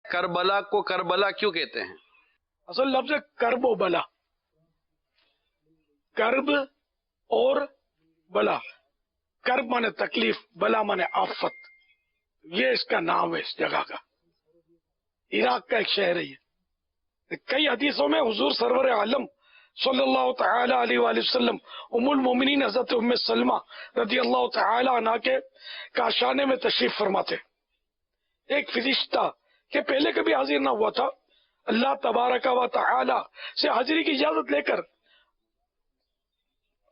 کربلا کو کربلا کیوں کہتے ہیں؟ اصل لفظ ہے کرب و بلا، کرب اور بلا۔ کرب مانے تکلیف، بلا مانے آفت، یہ اس کا نام ہے اس جگہ کا۔ عراق کا ایک شہر ہے یہ۔ کئی حدیثوں میں حضور سرور عالم صلی اللہ تعالی علیہ وآلہ وسلم ام المومنین حضرت ام سلمہ رضی اللہ تعالی عنہ کے کاشانے میں تشریف فرماتے۔ ایک فرشتہ کہ پہلے کبھی حاضر نہ ہوا تھا، اللہ تبارک و تعالی سے حاضری کی اجازت لے کر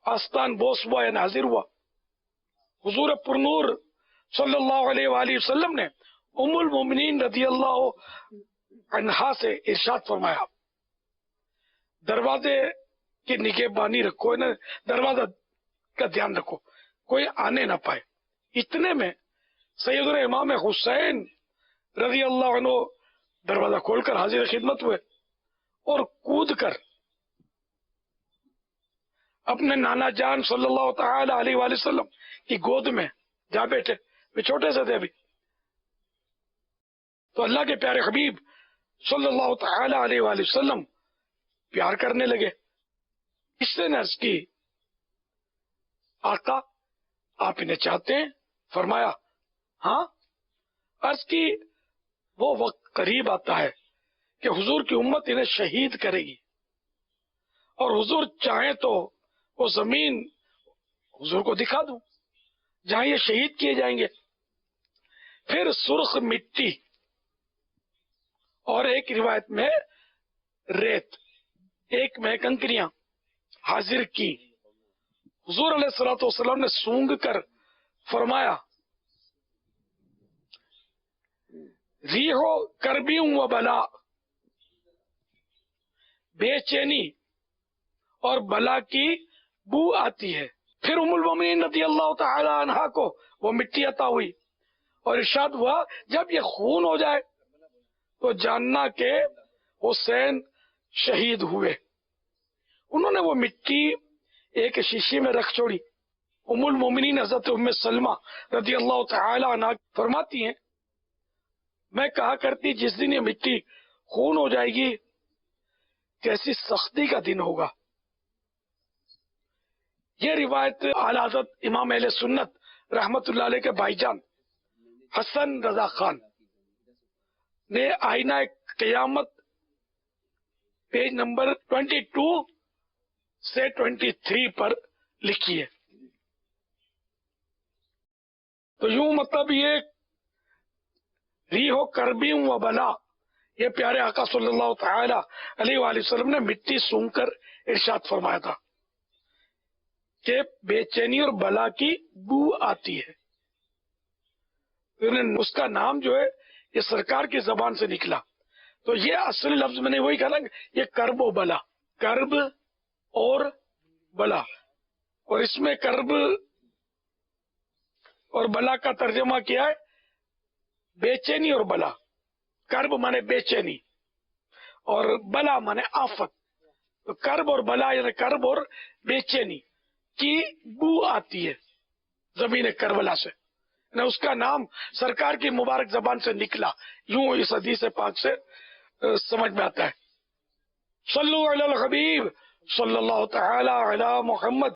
آستان بوس ہوا یا حاضر ہوا۔ حضور پرنور صلی اللہ علیہ وآلہ وسلم نے ام المومنین رضی اللہ عنہا سے ارشاد فرمایا، دروازے کی نگہبانی رکھو، دروازہ کا دھیان رکھو، کوئی آنے نہ پائے۔ اتنے میں سیدنا امام حسین رضی اللہ عنہ دروازہ کھول کر حاضر خدمت ہوئے اور کود کر اپنے نانا جان صلی اللہ تعالی علیہ وآلہ وسلم کی گود میں جا بیٹھے۔ وہ چھوٹے سے تھے ابھی، تو اللہ کے پیارے حبیب صلی اللہ تعالی علیہ وآلہ وسلم پیار کرنے لگے۔ اس سے نے عرض کی، آقا آپ انہیں چاہتے ہیں؟ فرمایا ہاں۔ عرض کی، وہ وقت قریب آتا ہے کہ حضور کی امت انہیں شہید کرے گی، اور حضور چاہیں تو وہ زمین حضور کو دکھا دوں جہاں یہ شہید کیے جائیں گے۔ پھر سرخ مٹی اور ایک روایت میں ریت، ایک میں کنکریاں حاضر کی۔ حضور علیہ الصلوۃ والسلام نے سونگ کر فرمایا، ریحو کربی و بلا، بے چینی اور بلا کی بو آتی ہے۔ پھر ام المومنین رضی اللہ تعالی عنہا کو وہ مٹی عطا ہوئی اور ارشاد ہوا، جب یہ خون ہو جائے تو جاننا کہ حسین شہید ہوئے۔ انہوں نے وہ مٹی ایک شیشی میں رکھ چھوڑی۔ ام المومنین حضرت ام سلمہ رضی اللہ تعالی عنہ فرماتی ہیں، میں کہا کرتی جس دن یہ مٹی خون ہو جائے گی کیسی سختی کا دن ہوگا۔ یہ روایت اعلی حضرت امام اہل سنت رحمت اللہ علیہ کے بھائی جان حسن رضا خان نے آئینہ قیامت پیج نمبر 22 سے 23 پر لکھی ہے۔ تو یوں مطلب یہ ریحو کربی و بلا، یہ پیارے آقا صلی اللہ تعالی علیہ وآلہ وسلم نے مٹی سونگ کر ارشاد فرمایا تھا کہ بے چینی اور بلا کی بو آتی ہے۔ اس کا نام جو ہے یہ سرکار کی زبان سے نکلا۔ تو یہ اصل لفظ میں نے وہی کہا نا، یہ کرب و بلا، کرب اور بلا، اور اس میں کرب اور بلا کا ترجمہ کیا ہے بے چینی اور بلا۔ کرب مانے بے چینی اور بلا مانے آفت۔ تو کرب اور بلا یعنی کرب اور بے چینی کی بو آتی ہے زمین کربلا سے، اس کا نام سرکار کی مبارک زبان سے نکلا، یوں اس حدیث پاک سے سمجھ میں آتا ہے۔ صلو علی الحبیب صلی اللہ تعالی علی محمد۔